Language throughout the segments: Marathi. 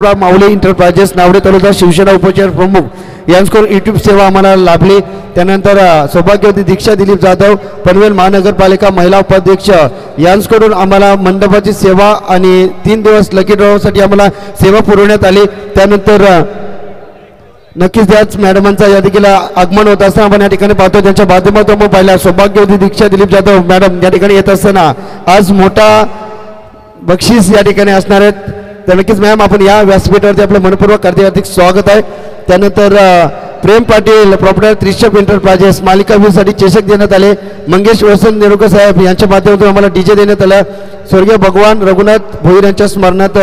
माऊली इंटरप्राइजेस नावडे तालुका शिवसेना उपचार प्रमुख यांच्याकडून यूट्यूब सेवा आम्हाला लाभली। त्यानंतर सौभाग्यवती दीक्षा दिलीप जाधव पनवेल महानगरपालिका महिला उपाध्यक्ष यांच्याकडून आम्हाला मंडपाची सेवा आणि 3 दिवस लकी ड्रॉसाठी आम्हाला सेवा पुरवण्यात आली। त्यानंतर नक्कीच त्याच मॅडमांचा या देखील आगमन होत असताना आपण या ठिकाणी पाहतो। त्यांच्या माध्यमातून पाहिला सौभाग्यवती दीक्षा दिलीप जाधव मॅडम या ठिकाणी येत असताना आज मोठा बक्षीस या ठिकाणी असणार आहेत। तर नक्कीच मॅम आपण या व्यासपीठावरती आपलं मनपूर्वक हार्दिक स्वागत आहे। त्यानंतर प्रेम पाटील प्रॉपर्टर त्रिशप इंटरप्राइजेस मालिका व्यूसाठी चषक देण्यात आले। मंगेश वसंत नेरुकर साहेब यांच्या माध्यमातून आम्हाला डीजे देण्यात आला। स्वर्गीय भगवान रघुनाथ भोईर यांच्या स्मरणार्थ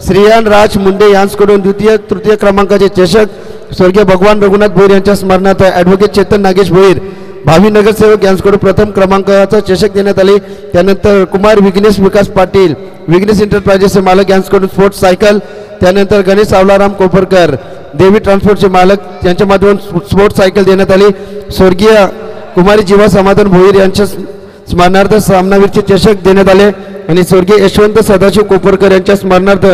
श्रीयान राज मुंडे यांच्याकडून द्वितीय तृतीय क्रमांकाचे चषक स्वर्गीय भगवान रघुनाथ भोईर यांच्या स्मरणार्थ ॲडव्होकेट चेतन नागेश भोईर भावी नगरसेवक यांच्याकडून प्रथम क्रमांकाचा चषक देण्यात आले। त्यानंतर कुमार विघ्नेश विकास पाटील विघ्नेश इंटरप्राइजेसचे मालक यांच्याकडून स्पोर्ट्स सायकल। त्यानंतर गणेश सावलाराम कोपरकर देवी ट्रान्सपोर्टचे मालक यांच्या माध्यमातून स्पोर्ट्स सायकल देण्यात आली। स्वर्गीय कुमारी जीवा समाधान भोईर यांच्या स्मरणार्थ सामनावीरचे चषक देण्यात आले आणि स्वर्गीय यशवंत सदाशिव कोपरकर यांच्या स्मरणार्थ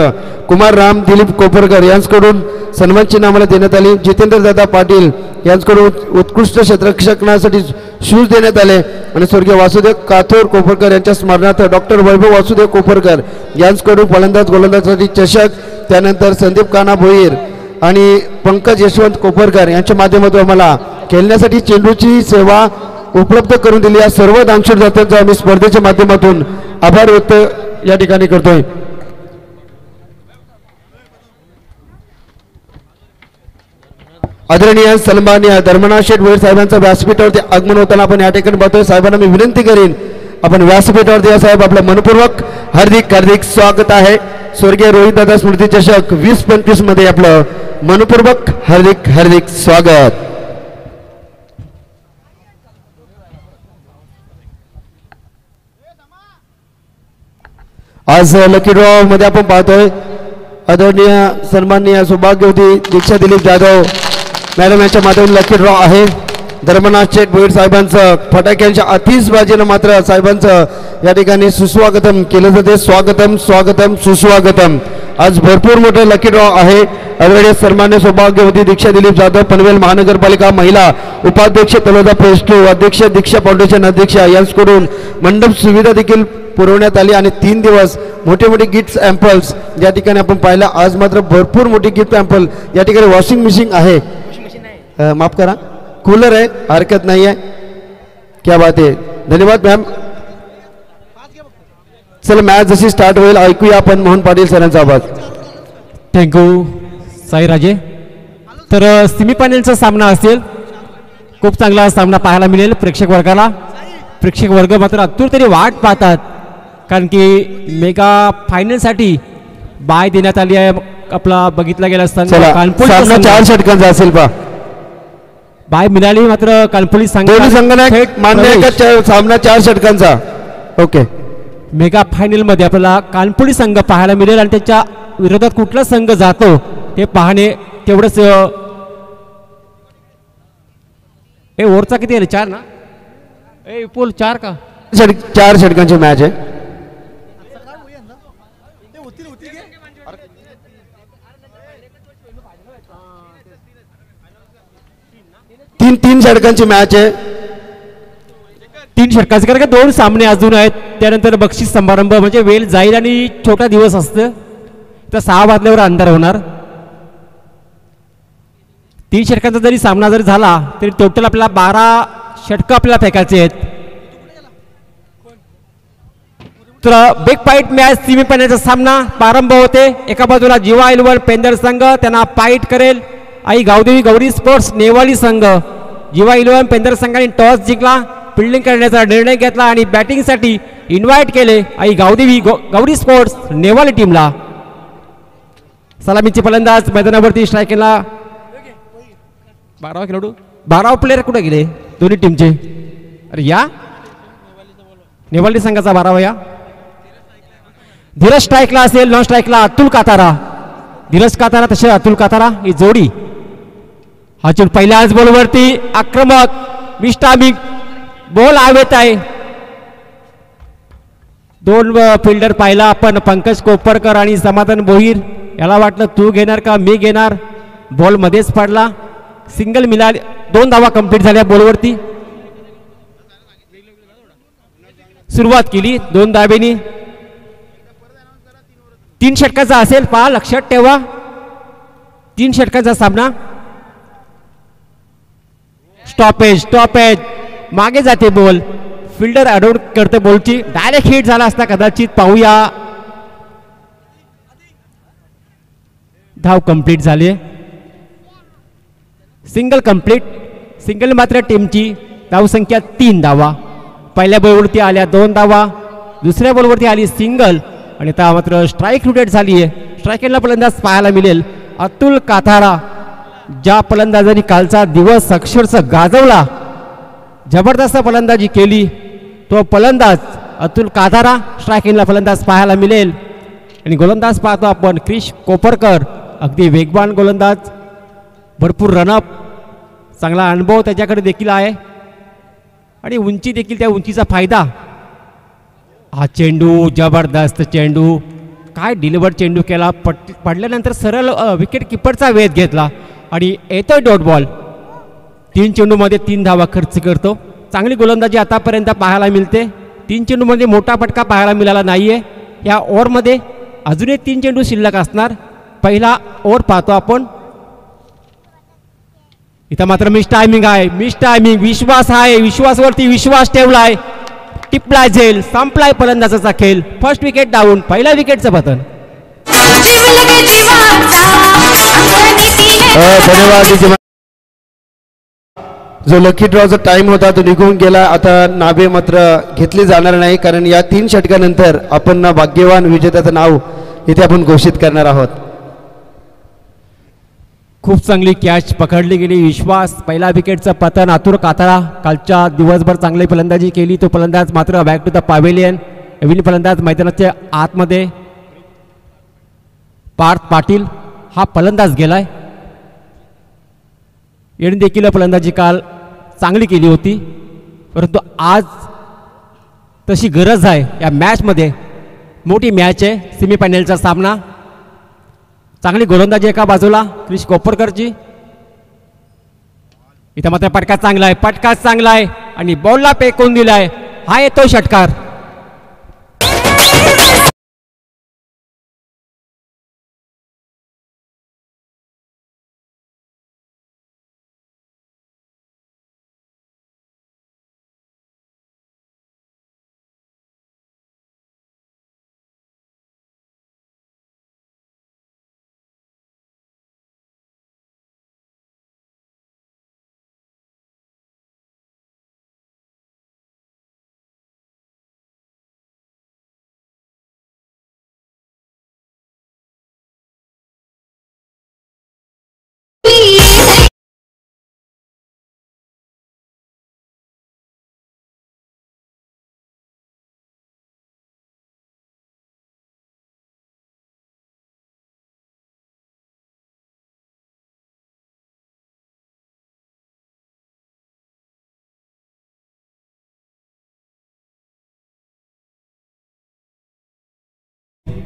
कुमार राम दिलीप कोपरकर यांच्याकडून सन्मान चिन्ह आम्हाला देण्यात आली। जितेंद्र दादा पाटील यांच्याकडून उत्कृष्ट क्षेत्ररक्षणासाठी शूज देण्यात आले आणि स्वर्गीय वासुदेव काथोर कोपरकर यांच्या स्मरणार्थ डॉक्टर वैभव वासुदेव कोपरकर यांच्याकडून फलंदाज गोलंदाजासाठी चषक। त्यानंतर संदीप काना भोईर आणि पंकज यशवंत कोपरकर यांच्या माध्यमातून आम्हाला खेळण्यासाठी चेंडूची सेवा उपलब्ध करून दिली। या सर्व दानशूर दात्यांचा आम्ही स्पर्धेच्या माध्यमातून आभार व्यक्त या ठिकाणी करतोय। आदरणीय सन्माननीय धर्मनाथ शेठ भोईर साहेबांच्या व्यासपीठावरती आगमन होताना आपण या ठिकाणी पाहतोय। साहेबांना मी विनंती करीन आपण व्यासपीठावरती या साहेब आपलं मनपूर्वक हार्दिक स्वागत आहे। स्वर्गीय रोहित दादा स्मृती चषक 2025 मध्ये आपलं मनपूर्वक हार्दिक स्वागत। आज लकी ड्रॉ मध्ये आपण पाहतोय आदरणीय सन्माननीय सौभाग्यवती दीक्षा दिलीप जाधव मॅडम यांच्या माध्यमातून लकी ड्रॉ आहे। धर्मनाथ शेठ भोईर साहेबांचं फटाक्यांच्या आतिषबाजीनं मात्र साहेबांचं या ठिकाणी सुस्वागतम केलं जाते। स्वागतम सुस्वागतम। आज भरपूर मोठं लकी ड्रॉ आहे। आदरणीय सन्मान्य सौभाग्यवती दीक्षा दिलीप जाधव पनवेल महानगरपालिका महिला उपाध्यक्ष तलोदा पेस्टू अध्यक्ष दीक्षा फाउंडेशन अध्यक्ष यांच्याकडून मंडप सुविधा देखील पुरवण्यात आली आणि 3 दिवस मोठे गिफ्ट ॲम्पल्स या ठिकाणी आपण पाहिला। आज मात्र भरपूर मोठी गिफ्ट ॲम्पल या ठिकाणी वॉशिंग मशीन आहे, माफ करा कूलर आहे, हरकत नाही आहे। क्या बात आहे, धन्यवाद मॅम। चला मॅच जशी स्टार्ट होईल ऐकूया आपण मोहन पाटील सरांचा आवाज। थँक्यू साईराजे। तर सेमीफायनलचा सामना असेल, खूप चांगला सामना पाहायला मिळेल प्रेक्षक वर्गाला। प्रेक्षक वर्ग मात्र आतुरतेने वाट पाहतात कारण की मेगा फायनलसाठी बाय देण्यात आली आहे। आपला बघितला गेला असताना सामना 4 षटकांचा असेल पा बाय मिळाली मात्र कानपुली दोन्ही संघांना मान्य आहे का सामना 4 षटकांचा? ओके। मेगा फायनल मध्ये आपल्याला कानपुली संघ पाहायला मिळेल आणि त्याच्या विरोधात कुठला संघ जातो ते पाहणे तेवढंच। ओव्हरचा किती आहे? 4 ना? पोल 4 का? 4 षटकांची मॅच आहे। तीन षटकांची मॅच आहे। 3 षटकांचे कारण 2 सामने अजून आहेत। त्यानंतर बक्षीस समारंभ म्हणजे वेळ जाईल आणि छोटा दिवस असतं तर 6 वाजल्यावर अंधार होणार। 3 षटकांचा जरी सामना जरी झाला तरी टोटल आपल्याला 12 षटकं आपल्याला फेकायचे आहेत। तर बिग फाईट मॅच सेमीफायनलचा सामना प्रारंभ होते। एका बाजूला जीवा इलेव्हन पेंदर संघ त्यांना फाईट करेल आई गावदेवी गौरी स्पोर्ट्स नेवाली संघ। जीवा इलेव्हन पेंदर संघाने टॉस जिंकला, फिल्डिंग करण्याचा निर्णय घेतला आणि बॅटिंगसाठी इन्व्हाइट केले आई गावदेवी गौरी स्पोर्ट्स नेवाली टीमला। सलामीचे फलंदाज मैदानावरती स्ट्रायकिंगला 12 खेळाडू 12 प्लेयर कुठे गेले दोन्ही टीमचे? अरे या नेवाली संघाचा 12वा या धीरज स्ट्राईकला असेल, नॉन स्ट्राईकला अतुल कातारा। धीरज कातारा तसे अतुल कातारा ही जोडी। हा चेंडू पहिल्याच बॉलवरती आक्रमक विस्टामिक बॉल आवेत आहे। 2 फिल्डर पाहिला आपण पंकज कोपरकर आणि समाधान भोईर। याला वाटलं तू घेणार का मी घेणार, बॉल मध्येच पडला, सिंगल मिळाली, 2 धावा कंप्लीट झाल्या बॉलवरती. सुरुवात केली 2 धावेनी. 3 षटकाचा असेल, पहा लक्षात ठेवा, 3 षटकाचा सामना. स्टॉपेज मागे जाते बॉल, फिल्डर अडवून करते बॉलची, डायरेक्ट हिट झाला असता कदाचित, पाहूया. धाव कंप्लीट झाली, सिंगल कंप्लीट. सिंगल मात्र टीमची धावसंख्या 3 धावा. पहिल्या बॉलवरती आल्या 2 धावा, दुसऱ्या बॉलवरती आली सिंगल आणि आता मात्र स्ट्राईक रोटेट झाली आहे. स्ट्राईकरला फलंदाज पाहायला मिळेल अतुल काथारा. ज्या फलंदाजांनी कालचा दिवस अक्षरशः गाजवला, जबरदस्त फलंदाजी केली, तो फलंदाज अतुल काथारा. स्ट्रायकिंगला फलंदाज पाहायला मिळेल. आणि गोलंदाज पाहतो आपण क्रिश कोपरकर, अगदी वेगवान गोलंदाज, भरपूर रनअप, चांगला अनुभव त्याच्याकडे देखील आहे आणि उंची देखील, त्या उंचीचा फायदा. हा चेंडू, जबरदस्त चेंडू, काय डिलिव्हर चेंडू केला, पडल्यानंतर सरळ विकेट किपरचा वेध घेतला आणि येतोय डॉट बॉल. 3 चेंडूमध्ये 3 धावा खर्च करतो. चांगली गोलंदाजी आतापर्यंत पाहायला मिळते. 3 चेंडूमध्ये मोठा फटका पाहायला मिळाला नाहीये. या ओव्हरमध्ये अजूनही 3 चेंडू शिल्लक असणार. पहिला ओव्हर पाहतो आपण. इथं मात्र मिस टायमिंग आहे, मिस टायमिंग. विश्वास आहे, विश्वासवरती विश्वास ठेवलाय, टिपला झेल, संपलाय फलंदाजाचा खेळ. फर्स्ट विकेट डाऊन, पहिल्या विकेटचं पतन. धन्यवाद. जो लकी ड्रॉचा टाइम होता तो निघून गेला. आता नावे मात्र घेतली जाणार नाही, कारण या 3 षटकानंतर आपण भाग्यवान विजेत्याचं नाव इथे आपण घोषित करणार आहोत. खूप चांगली कॅच पकडली गेली. विश्वास, पहिला विकेटचं पतन. अतुल काथारा कालच्या दिवसभर चांगली फलंदाजी केली. तो फलंदाज मात्र बॅक टू द पॅव्हेलियन. नवीन फलंदाज मैदानाच्या आतमध्ये पार्थ पाटील हा फलंदाज गेलाय. यांनी देखील फलंदाजी काल चांगली केली होती, परंतु आज तशी गरज आहे या मॅचमध्ये. मोठी मॅच आहे, सेमीफायनलचा सामना. चांगली गोलंदाजी एका बाजूला क्रिश कोपरकरची. इथं मात्र पटका चांगला आहे, पटका चांगला आहे आणि बॉलला फेकून दिलाय. हा येतो षटकार.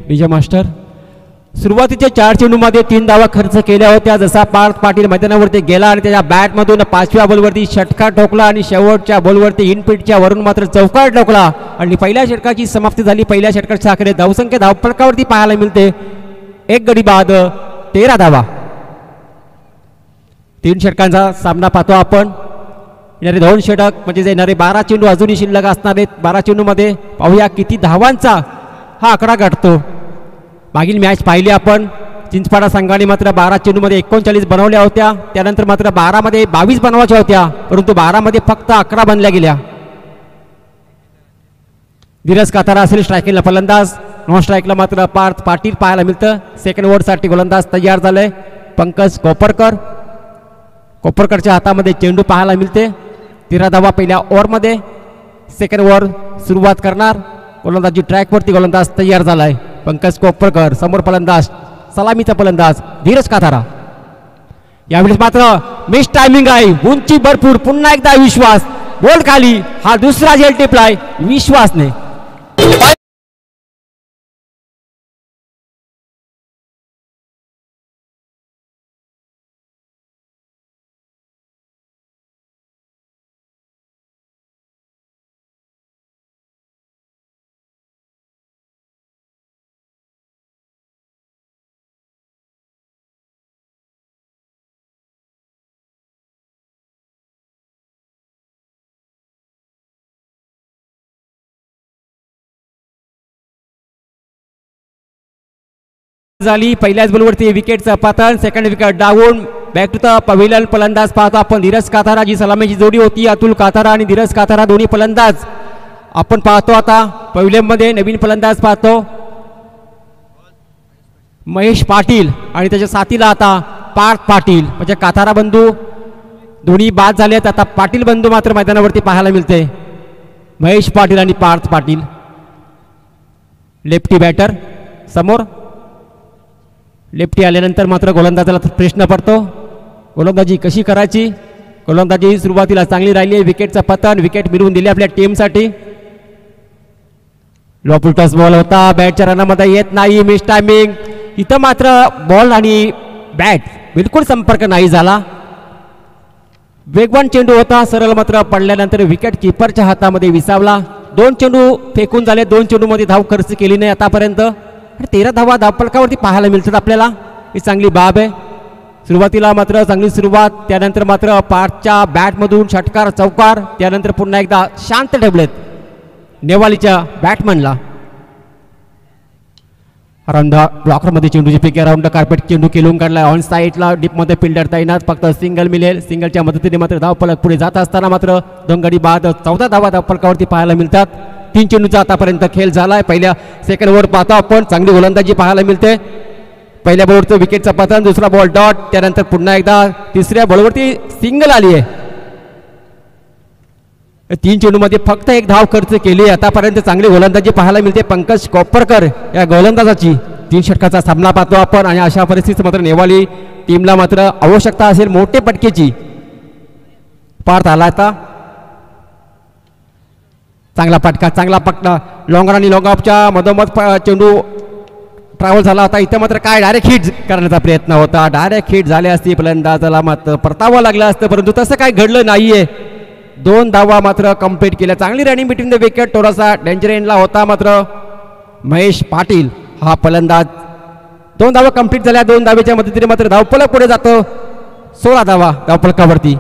विजय मास्टर. सुरुवातीच्या 4 चेंडूमध्ये 3 धावा खर्च केल्या होत्या. जसा पार्थ पाटील मैदानावरती गेला आणि त्याच्या बॅटमधून 5व्या बॉलवरती षटकार ठोकला आणि शेवटच्या बॉलवरती इनपिटच्या वरून मात्र चौकार ठोकला आणि पहिल्या षटकाची समाप्ती झाली. पहिल्या षटकाच्या आकडे धावसंख्या धावफलकावरती पाहायला मिळते 1 गडी बाद 13 धावा. 3 षटकांचा सामना पाहतो आपण. येणारे 2 षटक म्हणजे येणारे 12 चेंडू अजूनही शिल्लक असणार आहेत. 12 चेंडूमध्ये पाहूया किती धावांचा हा आकडा गाठतो. मागील मॅच पाहिली आपण. चिंचपाडा संघाने मात्र 12 चेंडूमध्ये 39 बनवल्या होत्या. त्यानंतर मात्र 12 मध्ये 22 बनवायच्या होत्या, परंतु 12 मध्ये फक्त 11 बनल्या गेल्या. धीरज काथारा असेल स्ट्रायकिंगला फलंदाज. नॉन स्ट्राईकला मात्र पार्थ पाटील पाहायला मिळतं. सेकंड ओव्हरसाठी गोलंदाज तयार झालाय पंकज कोपरकर. कोपरकरच्या हातामध्ये चेंडू पाहायला मिळते. 13 धावा पहिल्या ओव्हरमध्ये. सेकंड ओव्हर सुरुवात करणार. गोलंदाजी ट्रॅकवरती गोलंदाज तयार झालाय पंकज कोपरकर. समोर फलंदाज सलामीचा फलंदाज धीरज काथारा. यावेळेस मात्र मिस टायमिंग आहे, उंची भरपूर. पुन्हा एकदा विश्वास, बॉल खाली. हा दुसरा झेल टिपलाय विश्वासने. झाली. पहिल्याच बॉलवरती विकेटचं पतन. Second wicket down. Back to the pavilion. फलंदाज पाहतो आपण धीरज काथारा. जी सलामीची जोडी होती अतुल काथारा आणि धीरज काथारा दोन्ही फलंदाज आपण पाहतो. आता पवेलियनमध्ये नवीन फलंदाज पाहतो महेश पाटील आणि त्याच्या साथीला आता पार्थ पाटील. म्हणजे काथारा बंधू दोन्ही बाद झालेत. आता पाटील बंधू मात्र मैदानावरती पाहायला मिळते. महेश पाटील आणि पार्थ पाटील लेफ्टी बॅटर समोर. लेफ्टी आल्यानंतर मात्र गोलंदाजाला प्रश्न पडतो गोलंदाजी कशी करायची. गोलंदाजी सुरुवातीला चांगली राहिली. विकेटचं पतन. विकेट मिळवून दिली आपल्या टीमसाठी. लो टॉस बॉल होता. बॅटच्या रनामध्ये येत नाही. Miss timing. इथं मात्र बॉल आणि बॅट बिलकुल संपर्क नाही झाला. वेगवान चेंडू होता. सरळ मात्र पडल्यानंतर विकेट किपरच्या हातामध्ये विसावला. 2 चेंडू फेकून झाले. 2 चेंडूमध्ये धाव खर्च केली नाही आतापर्यंत. 13 धावा धावफलकावरती पाहायला मिळतात आपल्याला. ही चांगली बाब आहे. सुरुवातीला मात्र चांगली सुरुवात. त्यानंतर मात्र पार्थच्या बॅटमधून षटकार चौकार. त्यानंतर पुन्हा एकदा शांत ठेवलेत नेवालीच्या बॅटमनला. अराउंड ब्लॉकरमध्ये चेंडूची पिक. अराउंड कार्पेट चेंडू केलून काढला. ऑन साईडला डीपमध्ये फिल्डर तैनात. फक्त सिंगल मिळेल. सिंगलच्या मदतीने मात्र धावफलक पुढे जात असताना मात्र 2 गडी बाद 14 धावा धावफलकावरती पाहायला मिळतात. 3 चेंडूचा आतापर्यंत खेळ झालाय. पहिल्या सेकंड ओव्हर पाहतो आपण. चांगली गोलंदाजी पाहायला मिळते. पहिल्या बॉलवरचं विकेटचं पतन. दुसरा बॉल डॉट. त्यानंतर पुन्हा एकदा तिसऱ्या बॉलवरती सिंगल आली आहे. 3 चेंडूमध्ये फक्त 1 धाव खर्च केली. आतापर्यंत चांगली गोलंदाजी पाहायला मिळते पंकज कोपरकर या गोलंदाजाची. 3 षटकाचा सामना पाहतो आपण. आणि अशा परिस्थितीत मात्र नेवाली टीमला मात्र आवश्यकता असेल मोठे पटकेची. पार्थ आला आता. चांगला फटका. चांगला पटका. लॉंग आणि लॉंग ऑफच्या मधोमध चेंडू ट्रॅव्हल झाला होता. इथं मात्र काय डायरेक्ट हिट करण्याचा प्रयत्न होता. डायरेक्ट हिट झाले असती फलंदाजाला मात्र परतावं लागलं असतं. परंतु तसं काय घडलं नाहीये. 2 धावा मात्र कंप्लीट केल्या. चांगली रनिंग बिटवीन द विकेट. थोडासा डेंजर एंडला होता मात्र महेश पाटील हा फलंदाज. 2 धावा कंप्लीट झाल्या. 2 धावेच्या मदतीने मात्र धावफलक पुढे जातो. 16 धावा धावफलकावरती.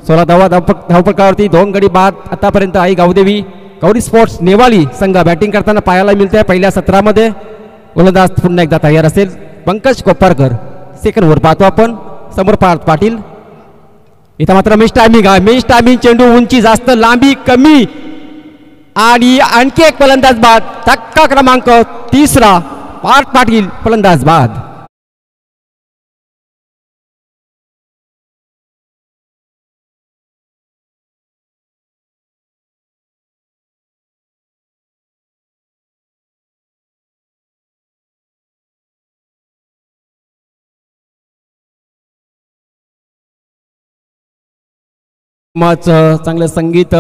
16 धावा धावफलकावरती. 2 गडी बाद आतापर्यंत आई गावदेवी गौरी स्पोर्ट्स नेवाली संघ बॅटिंग करताना पाहायला मिळते. पहिल्या सत्रामध्ये गोलंदाज पुन्हा एकदा तयार असेल पंकज कोपरकर. सेकंड ओव्हर पाहतो आपण. समोर पार्थ पाटील. इथं मात्र मिस टायमिंग आहे. Miss timing. चेंडू उंची जास्त लांबी कमी. आणि आणखी एक फलंदाज बाद. धक्का क्रमांक 3 पार्थ पाटील फलंदाज बाद. चांगलं संगीत.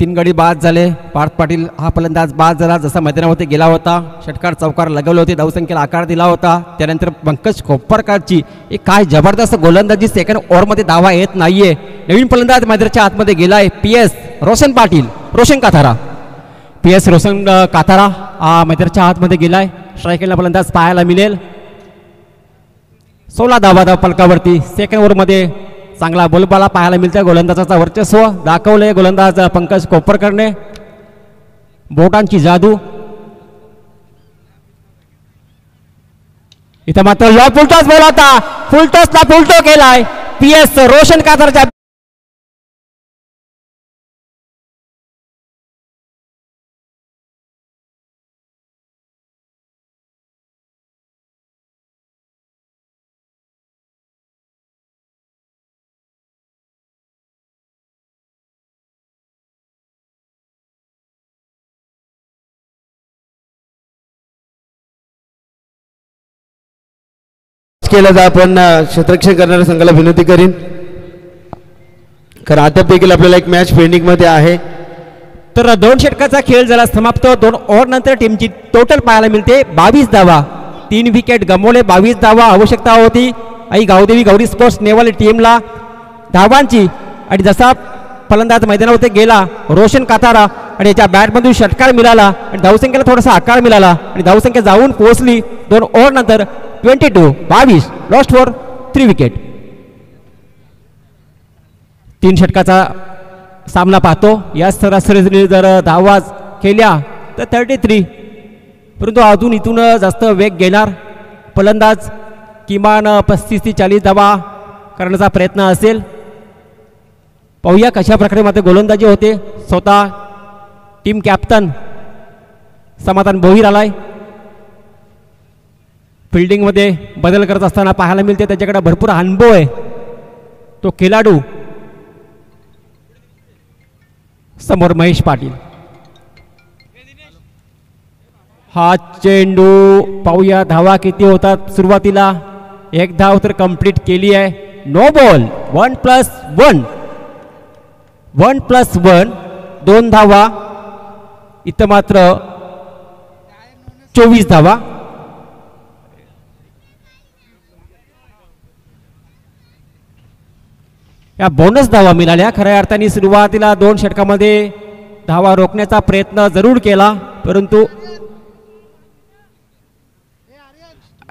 3 गडी बाद झाले. पार्थ पाटील हा फलंदाज बाद झाला. जसा मैदानावरती गेला होता षटकार चौकार लगवले होते. धावसंख्येला आकार दिला होता. त्यानंतर पंकज कोपरकरची एक काय जबरदस्त गोलंदाजी. सेकंड ओव्हरमध्ये धावा येत नाहीये. नवीन फलंदाज मैदानाच्या आतमध्ये गेलाय. PS रोशन पाटील. रोशन काथारा. PS रोशन काथारा हा मैदानाच्या आतमध्ये गेलाय. स्ट्रायकरला फलंदाज पाहायला मिळेल. 16 धावा धावफलकावरती. सेकंड ओव्हरमध्ये चांगला बोलबाला पाहायला मिळतं. गोलंदाजाचा वर्चस्व दाखवले गोलंदाज पंकज कोपरकरने. बोटांची जादू. इथं मात्र लॉ फुलटॉस बोल होता. फुलटॉसला फुलटो केलाय. PS रोशन काथारच्या केलं जा. आपण क्षेत्ररक्षण करणाऱ्या संघाला विनंती करीन कारण अद्याप देखील आपल्याला एक मॅच पेंडिंग मध्ये आहे. तर 2 षटकाचा खेळ झाला समाप्त. 2 ओव्हर नंतर टीमची टोटल पाहायला मिळते 22 धावा. 3 विकेट गमावले. 22 धावा आवश्यकता होती आई गावदेवी गौरी स्पोर्ट्स नेवाली टीमला धावांची. आणि जसा फलंदाज मैदानावरती गेला रोशन काथारा आणि याच्या बॅटमधून षटकार मिळाला आणि धावसंख्येला थोडासा आकार मिळाला आणि धावसंख्या जाऊन पोहोचली. 2 ओव्हर नंतर 22 लॉस्ट फॉर 3 विकेट. 3 षटकाचा सामना पाहतो. या सरासरीने जर धावा केल्या तर 33. परंतु अजून इथून जास्त वेग घेणार फलंदाज किमान 35 ते 40 धावा करण्याचा प्रयत्न असेल. पाहूया कशा प्रकारे मात्र गोलंदाजी होते. स्वतः टीम कॅप्टन समाधान भोईर आलाय. फिल्डिंगमध्ये बदल करत असताना पाहायला मिळते. त्याच्याकडे भरपूर अनुभव आहे तो खेळाडू. समोर महेश पाटील. हा चेंडू पाहूया धावा किती होतात. सुरुवातीला एक धाव तर कंप्लीट केली आहे. No ball. 1+1 1+1 2 धावा. इथं मात्र 24 धावा. या बोनस धावा मिळाल्या. खऱ्या अर्थाने सुरुवातीला 2 षटकामध्ये धावा रोखण्याचा प्रयत्न जरूर केला, परंतु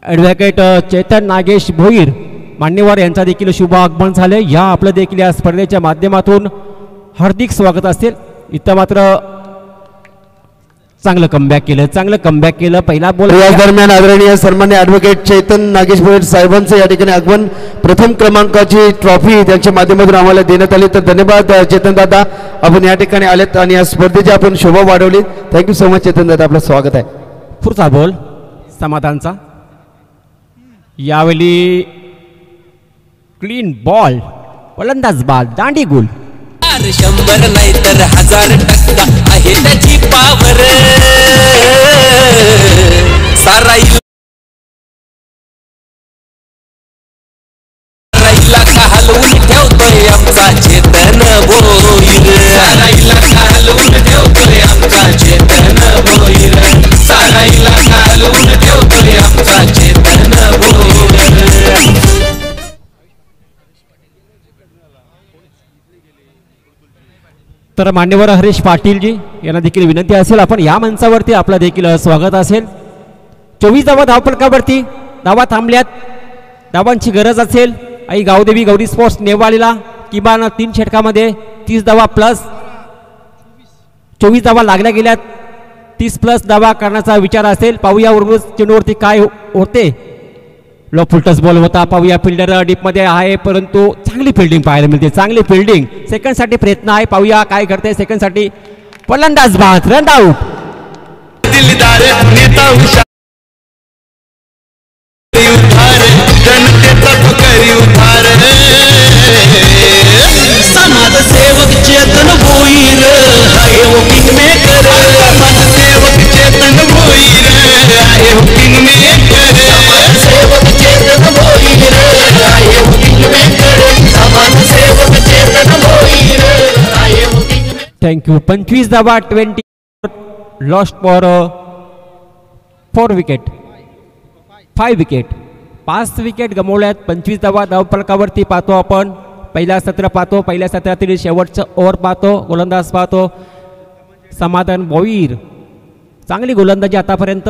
ॲडव्होकेट चेतन नागेश भोईर मान्यवर यांचा देखील शुभ आगमन झाले. या आपलं देखील या स्पर्धेच्या माध्यमातून हार्दिक स्वागत असेल. इथं मात्र चांगलं कमबॅक केलं. पहिला बॉल या दरम्यान आदरणीय सन्मान्य ॲडव्होकेट चेतन नागेश भोईर साहेबांचं या ठिकाणी आगमन. प्रथम क्रमांकाची ट्रॉफी त्यांच्या माध्यमातून आम्हाला देण्यात आली. तर धन्यवाद चेतन दादा, आपण या ठिकाणी आलेत आणि या स्पर्धेची आपण शोभा वाढवली. थँक्यू सो मच चेतन दादा, आपलं स्वागत आहे. पुढचा बॉल समाधानचा. यावेळी क्लीन बॉल, फलंदाज बॉल, दांडी गुल. 100 नाही तर 1000% आहे त्याची पावर. साराईला हलवून ठेवतोय आमचा चेतन भोईर. साराईला हलवून ठेवतोय आमचा चेतन भोईर. साराईला हलवून ठेवतोय आमचा चेतन भोईर. तर मान्यवर हरीश पाटीलजी यांना देखील विनंती असेल, आपण या मंचावरती आपलं देखील स्वागत असेल. 24 धावा धावफलकावरती. धावा थांबल्यात. धावांची गरज असेल. आई गावदेवी गौरी स्पोर्ट्स नेवाळीला किमान 3 षटकामध्ये 30 धावा प्लस 24 धावा लागल्या गेल्यात. 30+ धावा करण्याचा विचार असेल. पाहूया उर्वरित चेंडूवरती काय होते. लो फुलटस बॉल होता. पाहूया फिल्डर डीपमध्ये आहे, परंतु चांगली फिल्डिंग पाहायला मिळते. चांगली फिल्डिंग. सेकंडसाठी प्रयत्न आहे. पाहूया काय करते सेकंडसाठी. फलंदाज बाद, रन आउट. दिलदार नेता हुशार उद्धार, जनतेचा तो करी उद्धार. समाजसेवक चेतन भोईर आहे वो किंगमेकर. समाजसेवक चेतन भोईर आहे वो किंगमेकर. समाजसेवक चेतन भोईर आहे वो किंगमेकर. समाजसेवक चेतन भोईर आहे वो किंगमेकर. थँक्यू. 25 धावा 20 lost for 4 wicket 5 wicket 5 wicket गमावल्यात. 25 धावा धावफलकावरती पाहतो आपण. पहिला सत्र पाहतो. पहिल्या सत्रातील शेवटचं ओव्हर पाहतो. गोलंदाज पाहतो समाधान भोईर. चांगली गोलंदाजी आतापर्यंत.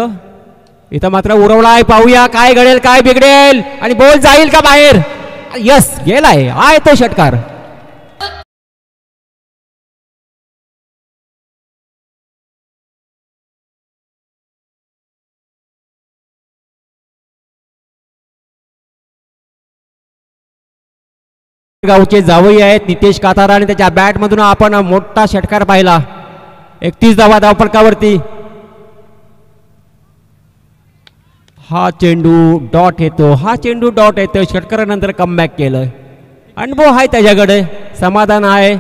इथं मात्र उरवला आहे. पाहूया काय घडेल काय बिघडेल आणि बॉल जाईल का बाहेर. यस, गेलाय. आहे तो षटकार. गावचे जावई आहेत नितेश कातारा आणि त्याच्या बॅटमधून आपण मोठा षटकार पाहिला. 31 धावा धावफलकावरती. हा चेंडू डॉट येतो. षटकारानंतर कमबॅक केलं. अनुभव आहे त्याच्याकडे. समाधान आहे.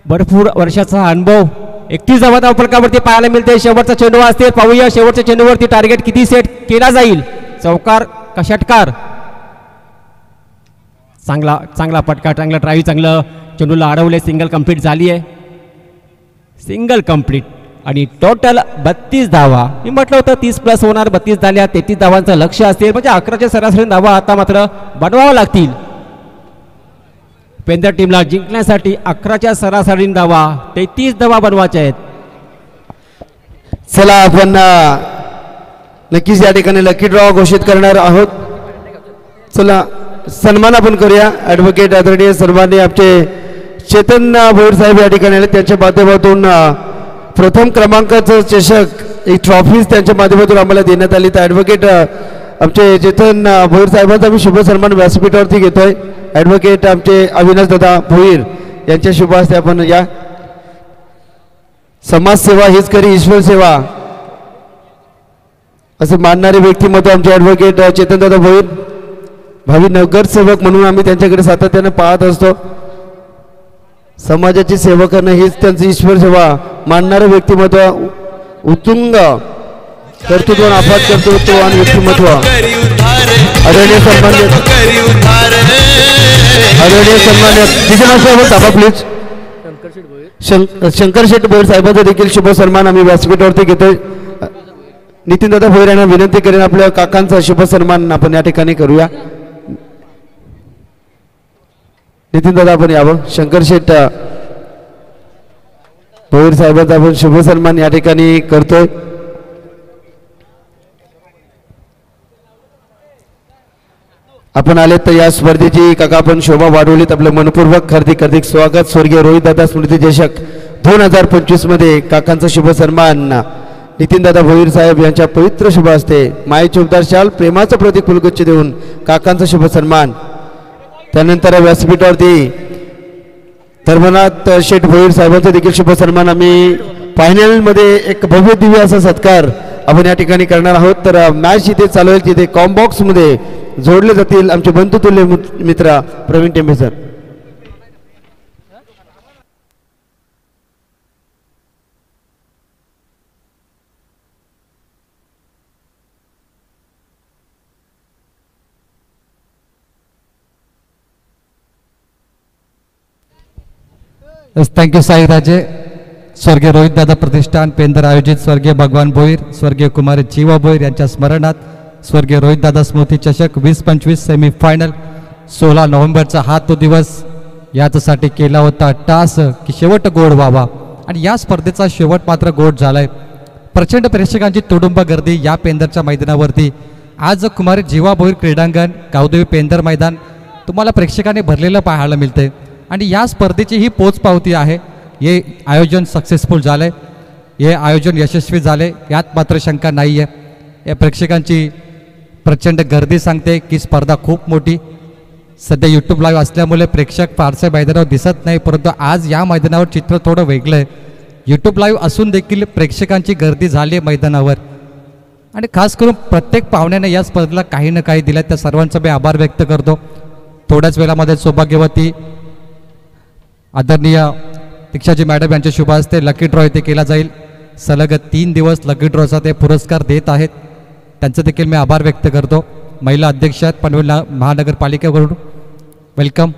भरपूर वर्षाचा अनुभव. 31 धावा धावफलकावरती पाहायला मिळते. शेवटचा चेंडू असते. पाहूया शेवटच्या चेंडूवरती टार्गेट किती सेट केला जाईल. चौकार का षटकार. चांगला पटका, चांगला ड्राईव्ह, चांगलं चेंडूला अडवले. सिंगल कंप्लीट झाली आहे. सिंगल कंप्लीट आणि टोटल 32 धावा. मी म्हटलं होतं 30+ होणार. 32 झाल्या. 33 धावांचं लक्ष असेल. म्हणजे 11च्या सरासरी धावा आता मात्र बनवावं लागतील. पेंदर टीमला जिंकण्यासाठी 11च्या सरासरी धावा 33 धावा बनवायच्या आहेत. चला आपण नक्कीच या ठिकाणी लकी ड्रॉ घोषित करणार आहोत. चला सन्मान आपण करूया. ॲडव्होकेट आदरणीय सन्माननीय आमचे चेतन भोईर साहेब या ठिकाणी आले. त्यांच्या माध्यमातून प्रथम क्रमांकाचं चषक एक ट्रॉफीज त्यांच्या माध्यमातून आम्हाला देण्यात आली. तर ॲडव्होकेट आमचे चेतन भोईर साहेबांचा आम्ही शुभ सन्मान व्यासपीठावरती घेतोय. ॲडव्होकेट आमचे अविनाश दादा भोईर यांच्या शुभ हस्ते आपण या. समाजसेवा हीच खरी ईश्वर सेवा असे मानणारे व्यक्तिमत्व आमचे ॲडव्होकेट चेतनदादा भोईर, भावी नगरसेवक म्हणून आम्ही त्यांच्याकडे सातत्याने पाहत असतो. समाजाची सेवा करणं हीच त्यांची ईश्वर सेवा मानणारं व्यक्तिमत्व, उत्तुंग कर्तृत्व, अफाट कर्तृत्व आणि व्यक्तिमत्व. आदरणीय सन्मान्य साहेब प्लीज. शंकर शेठ भोईर साहेबांचा देखील शुभ सन्मान आम्ही व्यासपीठावरती घेतोय. नितीनदादा भोईर यांना विनंती करेन आपल्या काकांचा शुभ सन्मान आपण या ठिकाणी करूया. नितीनदादा आपण यावं. शंकर शेठ भोईर साहेबांचा आपण शुभ सन्मान या ठिकाणी करतोय. आपण आलेत तर या स्पर्धेची काका आपण शोभा वाढवलीत. आपलं मनपूर्वक हार्दिक हार्दिक स्वागत. स्वर्गीय रोहितदादा स्मृती चषक 2025 मध्ये काकांचा शुभ सन्मान नितीनदादा भोईर साहेब यांच्या पवित्र शुभ हस्ते मायेचे उबदार शाल प्रेमाचं प्रतीक फुलगुच्छ देऊन काकांचा शुभ सन्मान. त्यानंतर व्यासपीठावरती धर्मनाथ शेठ भोईर साहेबांचा देखील शुभ सन्मान. आम्ही फायनलमध्ये एक भव्य दिव्य असा सत्कार आपण या ठिकाणी करणार आहोत. तर मॅच जिथे चालू आहे तिथे कॉम्बॉक्समध्ये जोडले जातील आमचे बंधुतुल्य मित्र प्रवीण टेंबे सर. थँक्यू साईराजे. स्वर्गीय रोहितदादा प्रतिष्ठान पेंदर आयोजित स्वर्गीय भगवान भोईर, स्वर्गीय कुमारी जीवा भोईर यांच्या स्मरणात स्वर्गीय रोहितदादा स्मृती चषक 2025 सेमीफायनल 16 नोव्हेंबरचा हा तो दिवस याच्यासाठी केला होता टास की शेवट गोड व्हावा आणि या स्पर्धेचा शेवट मात्र गोड झालाय. प्रचंड प्रेक्षकांची तुडुंब गर्दी या पेंदरच्या मैदानावरती. आज कुमारी जीवा भोईर क्रीडांगण गावदेवी पेंदर मैदान तुम्हाला प्रेक्षकांनी भरलेलं पाहायला मिळते आणि या स्पर्धेची ही पोचपावती आहे. हे आयोजन सक्सेसफुल झाले, हे आयोजन यशस्वी झाले यात मात्र शंका नाही आहे. या प्रेक्षकांची प्रचंड गर्दी सांगते की स्पर्धा खूप मोठी. सध्या यूट्यूब लाईव्ह असल्यामुळे प्रेक्षक फारसे मैदानावर दिसत नाही, परंतु आज या मैदानावर चित्र थोडं वेगळं आहे. यूट्यूब लाईव्ह असून देखील प्रेक्षकांची गर्दी झाली आहे मैदानावर आणि खास करून प्रत्येक पाहुण्याने या स्पर्धेला काही ना काही दिलं. त्या सर्वांचा मी आभार व्यक्त करतो. थोड्याच वेळामध्ये सौभाग्यवती आदरणीय दीक्षाजी मॅडम यांच्या शुभ हस्ते लकी ड्रॉ इथे केला जाईल. सलग 3 दिवस लकी ड्रॉचा ते पुरस्कार देत आहेत, त्यांचं देखील मी आभार व्यक्त करतो. महिला अध्यक्ष आहेत पनवेल महानगरपालिकेकडून, वेलकम.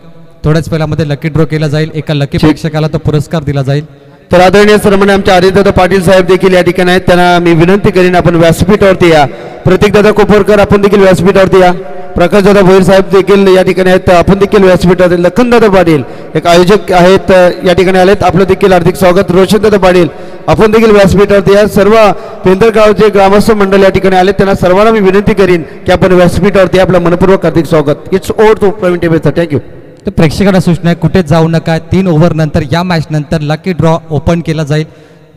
थोड्याच वेळामध्ये लकी ड्रॉ केला जाईल, एका लकी प्रेक्षकाला तो पुरस्कार दिला जाईल. तर आदरणीय सन्मान्य आमचे हरिदादा पाटील साहेब देखील या ठिकाणी आहेत, त्यांना मी विनंती करीन आपण व्यासपीठावरती या. प्रतीकदादा कोपरकर आपण देखील व्यासपीठावरती या. प्रकाशदादा भोईर साहेब देखील या ठिकाणी आहेत, आपण देखील व्यासपीठावरती. लखनदादा पाटील एक आयोजक आहेत या ठिकाणी आलेत, आपलं देखील हार्दिक स्वागत. रोशनदादा पाटील आपण देखील व्यासपीठावरती या. सर्व पेंदर गावचे ग्रामस्थ मंडळ या ठिकाणी आले, त्यांना सर्वांना मी विनंती करीन की आपण व्यासपीठावरती आपलं मनपूर्वक हार्दिक स्वागत. It's over to Praveen Tembe sir. Thank you. तर प्रेक्षकांना सूचना आहे कुठेच जाऊ नका. 3 ओव्हर नंतर या मॅच नंतर लकी ड्रॉ ओपन केला जाईल.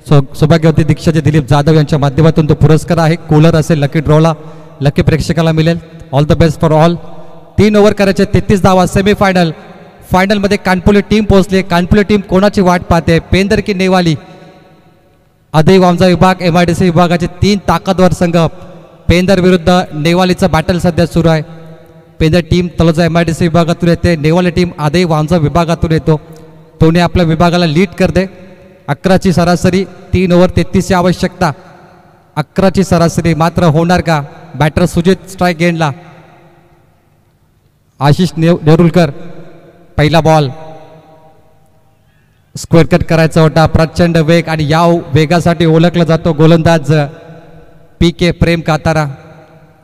सौभाग्यवती दीक्षाचे दिलीप जाधव यांच्या माध्यमातून तो पुरस्कार आहे. कूलर असेल लकी ड्रॉला, लकी प्रेक्षकाला मिळेल. All the best for all. 3 over करायचे, 33 धावा. सेमीफायनल फायनलमध्ये कानपुली टीम पोहोचली. कानपुली टीम कोणाची वाट पाहते? पेंदर की नेवाली. अदई वामजा विभाग, MIDC विभागाचे 3 ताकदवर संघ. पेंदर विरुद्ध नेवालीचा बॅटल सध्या सुरू आहे. पेंदर टीम तलोजा MIDC विभागातून येते, नेवाली टीम आदई वामजा विभागातून येतो. दोन्ही आपल्या विभागाला लीड करते. 11ची सरासरी, 3 ओव्हर 33ची आवश्यकता. 11ची सरासरी मात्र होणार का? बॅटर सुजित स्ट्राईक गेंडला. आशिष नेरुलकर पहिला बॉल. स्क्वेअर कट करायचा होता. प्रचंड वेग आणि या वेगासाठी ओळखला जातो गोलंदाज PK प्रेम कातारा.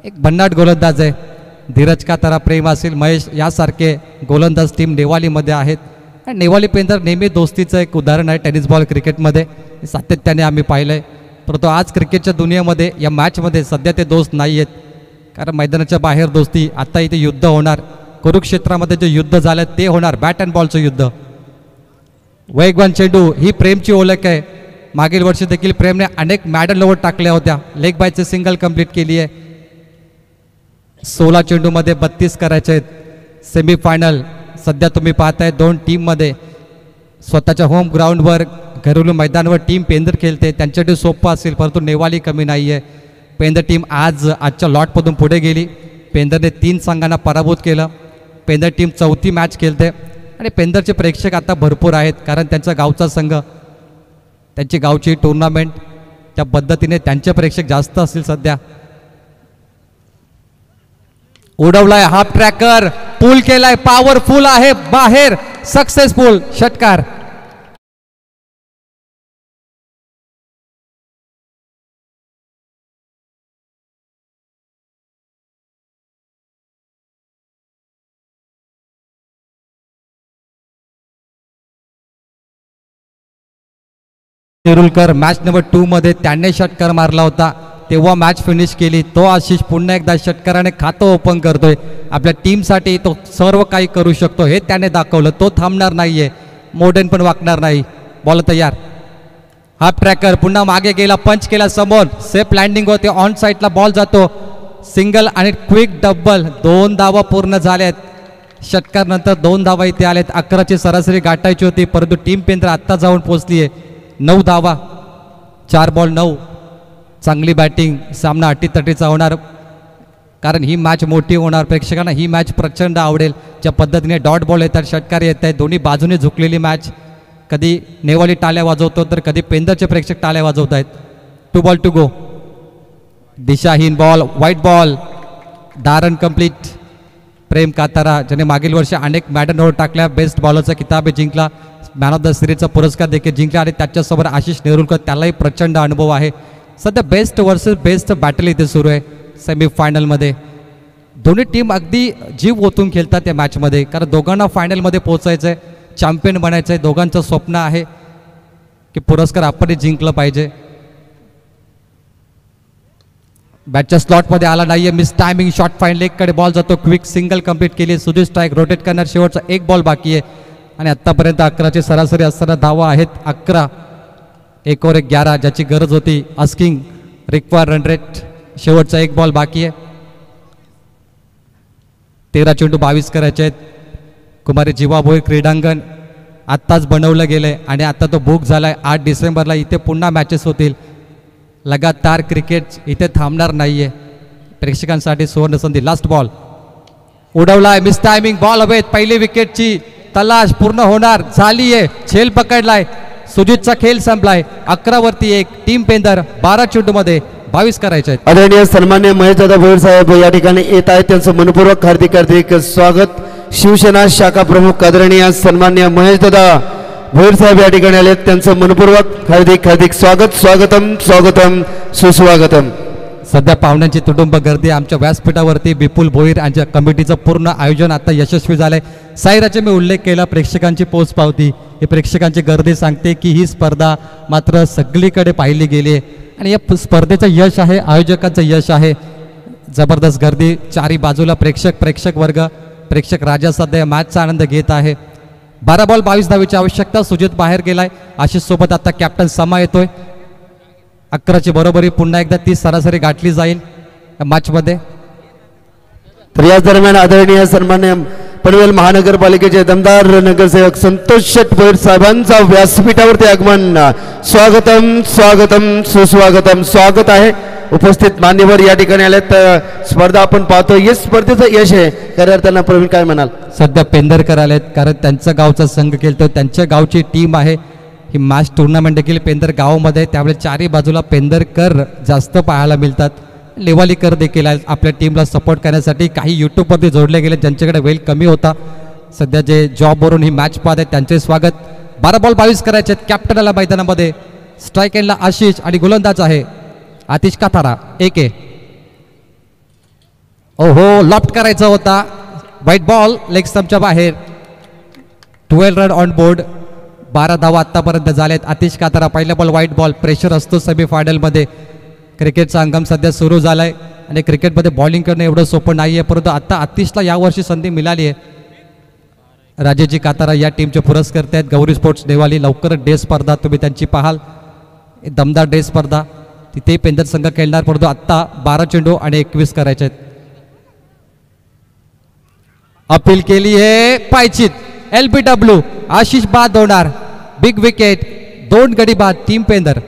एक भन्नाट गोलंदाज आहे. धीरज कातारा, प्रेम असेल, महेश यासारखे गोलंदाज टीम नेवालीमध्ये आहेत. आणि नेवाली पेंदर नेहमी दोस्तीचं एक उदाहरण आहे टेनिस बॉल क्रिकेटमध्ये. सातत्याने आम्ही पाहिलं आहे, परंतु आज क्रिकेटच्या दुनियेमध्ये या मॅचमध्ये सध्या ते दोस्त नाही आहेत. कारण मैदानाच्या बाहेर दोस्ती, आता इथे युद्ध होणार. कुरुक्षेत्रामध्ये जे युद्ध झालं ते होणार, बॅट अँड बॉलचं युद्ध. वेगवान चेंडू ही प्रेमची ओळख आहे. मागील वर्षी देखील प्रेमने अनेक मॅडल ओव्हर टाकल्या होत्या. लेग बायचे सिंगल कंप्लीट केली आहे. 16 चेंडूमध्ये 32 करायचे आहेत. सेमीफायनल सध्या तुम्ही पाहताय दोन टीममध्ये स्वतःच्या होम ग्राउंडवर घरेलू मैदानावर टीम पेंदर खेळते. त्यांच्यासाठी सोपं असेल परंतु नेवाली कमी नाही आहे. पेंदर टीम आजच्या लॉटमधून पुढे गेली. पेंदरने 3 संघांना पराभूत केलं. पेंदर टीम 4थी मॅच खेळते आणि पेंदरचे प्रेक्षक आता भरपूर आहेत कारण त्यांचा गावचा संघ त्यांची गावची टुर्नामेंट त्या पद्धतीने त्यांचे प्रेक्षक जास्त असतील सध्या. उडवलाय हाफ ट्रॅकर पूल केलाय पॉवरफुल आहे बाहेर सक्सेसफुल षटकार. नेरुलकर मॅच नंबर 2 मध्ये त्याने षटकार मारला होता तेव्हा मॅच फिनिश केली. तो आशिष पुन्हा एकदा षटकाराने खातं ओपन करतोय. आपल्या टीमसाठी तो सर्व काही करू शकतो हे त्याने दाखवलं. तो थांबणार नाहीये. मोडर्न पण वाकणार नाही. बॉल तयार. हाफ ट्रॅकर पुन्हा मागे गेला पंच केला समोर सेफ लँडिंग होते. ऑन साईडला बॉल जातो. सिंगल आणि क्विक डबल 2 धावा पूर्ण झाल्यात. षटकार नंतर 2 धावा इथे आल्यात. 11ची सरासरी गाठायची होती परंतु टीम पेंद्र आत्ता जाऊन पोहोचली आहे. 9 धावा 4 बॉल 9. चांगली बॅटिंग. सामना अटीतटीचा होणार कारण ही मॅच मोठी होणार. प्रेक्षकांना ही मॅच प्रचंड आवडेल. ज्या पद्धतीने डॉट बॉल येतात षटकार येत आहेत दोन्ही बाजूने झुकलेली मॅच. कधी नेवाली टाळ्या वाजवतो तर कधी पेंदरचे प्रेक्षक टाळ्या वाजवत आहेत. 2 बॉल टू गो. दिशाहीन बॉल व्हाईट बॉल. दारण कंप्लीट. प्रेम कातारा ज्याने मागील वर्षी अनेक मॅडन ओव्हर टाकल्या बेस्ट बॉलरचा किताब जिंकला. मॅन ऑफ द सिरीजचा पुरस्कार देखील जिंकला आणि त्याच्यासोबत आशिष नेरुलकर त्यालाही प्रचंड अनुभव आहे. सध्या बेस्ट वर्सेस बेस्ट बॅटल इथे सुरू आहे सेमीफायनलमध्ये. दोन्ही टीम अगदी जीव ओतून खेळतात या मॅचमध्ये कारण दोघांना फायनलमध्ये पोहोचायचं आहे. चॅम्पियन बनायचं आहे. दोघांचं स्वप्न आहे की पुरस्कार आपणही जिंकलं पाहिजे. बॅटच्या स्लॉटमध्ये आला नाहीये. मिस टायमिंग शॉट फाईन लेगकडे बॉल जातो. क्विक सिंगल कंप्लीट केली. सुधीर स्ट्राईक रोटेट करणार. शेवटचा 1 बॉल बाकी आहे आणि आत्तापर्यंत 11ची सरासरी असताना धावा आहेत 11. 1 ओव्हर 11 ज्याची गरज होती. Asking require run rate. शेवटचा 1 बॉल बाकी आहे. 13 चेंडू 22 करायचे आहेत. कुमारी जीवा भोईर क्रीडांगण आत्ताच बनवलं गेलं आहे आणि आता तो बुक झाला आहे. 8 डिसेंबरला इथे पुन्हा मॅचेस होतील. लगातार क्रिकेट इथे थांबणार नाही आहे. प्रेक्षकांसाठी सुवर्ण संधी. लास्ट बॉल उडवलाय. मिस टायमिंग बॉल हवेत. पहिली विकेटची तलाश पूर्ण होणार झाली आहे. झेल पकडलाय. सुजितचा खेळ संपलाय. 11 वरती 1. टीम पेंदर 12 चेंडूमध्ये 22 करायचे आहेत. आदरणीय सन्मान्य महेशदादा भोईर साहेब या ठिकाणी येत आहेत. त्यांचं मनपूर्वक हार्दिक स्वागत. शिवसेना शाखा प्रमुख आदरणीय सन्मान्य महेशदादा भोईर साहेब या ठिकाणी आले. त्यांचं मनपूर्वक हार्दिक स्वागतम सुस्वागतम. सध्या पाहुण्यांची तुडुंब गर्दी आमच्या व्यासपीठावरती. विपुल भोईर यांच्या कमिटीचं पूर्ण आयोजन आता यशस्वी झालंय. साईराचे मी उल्लेख केला. प्रेक्षकांची पोचपावती ही प्रेक्षकांची गर्दी सांगते की ही स्पर्धा मात्र सगळीकडे पाहिली गेली आहे आणि या स्पर्धेचं यश आहे आयोजकांचं यश आहे. जबरदस्त गर्दी चारी बाजूला. प्रेक्षक वर्ग प्रेक्षक राजा सध्या या मॅचचा आनंद घेत आहे. 12 बॉल 22 धावेची आवश्यकता. सुजित बाहेर गेलाय. आशिष सोबत आता कॅप्टन समा येतोय. 11ची बरोबरी पुन्हा एकदा 30 सरासरी गाठली जाईल या मॅचमध्ये. तर याच दरम्यान आदरणीय सन्मान्य पनवेल महानगरपालिकेचे दमदार नगरसेवक संतोष शेट भोईर साहेबांचा व्यासपीठावरती आगमन. स्वागतम सुस्वागतम. स्वागत आहे. उपस्थित मान्यवर या ठिकाणी आले. तर स्पर्धा आपण पाहतो. या स्पर्धेचं यश आहे खऱ्या अर्थानं. प्रवीण काय म्हणाल? सध्या पेंदरकर आलेत कारण त्यांचा गावचा संघ खेळतो. त्यांच्या गावची टीम आहे. ही मॅच टुर्नामेंट देखील पेंदर गावामध्ये. त्यामुळे चारही बाजूला पेंदरकर जास्त पाहायला मिळतात. लेवालीकर देखील आहेत आपल्या टीमला सपोर्ट करण्यासाठी. काही यूट्यूबवरती जोडले गेले ज्यांच्याकडे वेळ कमी होता. सध्या जे जॉबवरून ही मॅच पाहत आहेत त्यांचे स्वागत. 12 बॉल 22 करायचे आहेत. कॅप्टन आला मैदानामध्ये. स्ट्राईक एंडला आशिष आणि गोलंदाज आहे आतिश काथारा. 1 ओहो लॉफ्ट करायचा होता. व्हाईट बॉल लेग स्टंपच्या बाहेर. 12 रन ऑन बोर्ड. 12 धावा आत्तापर्यंत झाल्यात. आतिश काथारा पहिला बॉल व्हाईट बॉल. प्रेशर असतो सेमीफायनलमध्ये. क्रिकेटचा हंगाम सध्या सुरू झाला आहे आणि क्रिकेटमध्ये बॉलिंग करणं एवढं सोपं नाही आहे परंतु आता आतिशला यावर्षी संधी मिळाली आहे. राजेजी कातारा या टीमचे पुरस्कर्ते आहेत. गौरी स्पोर्ट्स नेवाली. लवकरच डे स्पर्धा तुम्ही त्यांची पाहाल. दमदार डे स्पर्धा तिथे पेंदर संघ खेळणार परंतु आत्ता 12 चेंडू आणि 21 करायचे आहेत. अपील केली आहे पायचीत LBW आशिष बाद होणार बिग विकेट 2 गडी बाद टीम पेंदर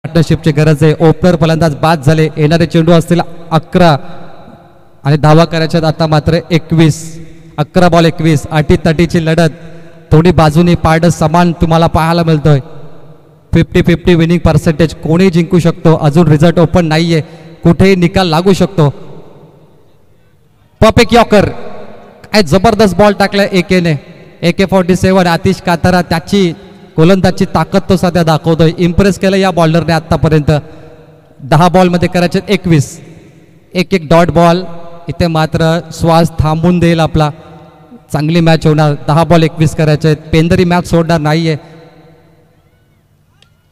पार्टनरशिपची गरज आहे ओपनर फलंदाज बाद झाले येणारे चेंडू असतील 11 आणि धावा करायच्यात आता मात्र 21 11 बॉल 21 अटीतटीची लढत दोन्ही बाजूनी पारड समान तुम्हाला पाहायला मिळतोय 50-50 विनिंग पर्सेंटेज कोणी जिंकू शकतो अजून रिझल्ट ओपन नाहीये कुठेही निकाल लागू शकतो पॉप एक यॉकर काय जबरदस्त बॉल टाकलाय एकेने AK-47 आतिश कातारा त्याची गोलंदाजची ताकद तो सध्या दाखवतोय इम्प्रेस केलं या बॉलरने आतापर्यंत 10 बॉलमध्ये करायचे 21 एक डॉट बॉल इथे मात्र श्वास थांबून देईल आपला चांगली मॅच होणार 10 बॉल 21 करायचे पेंदरी मॅच सोडणार नाहीये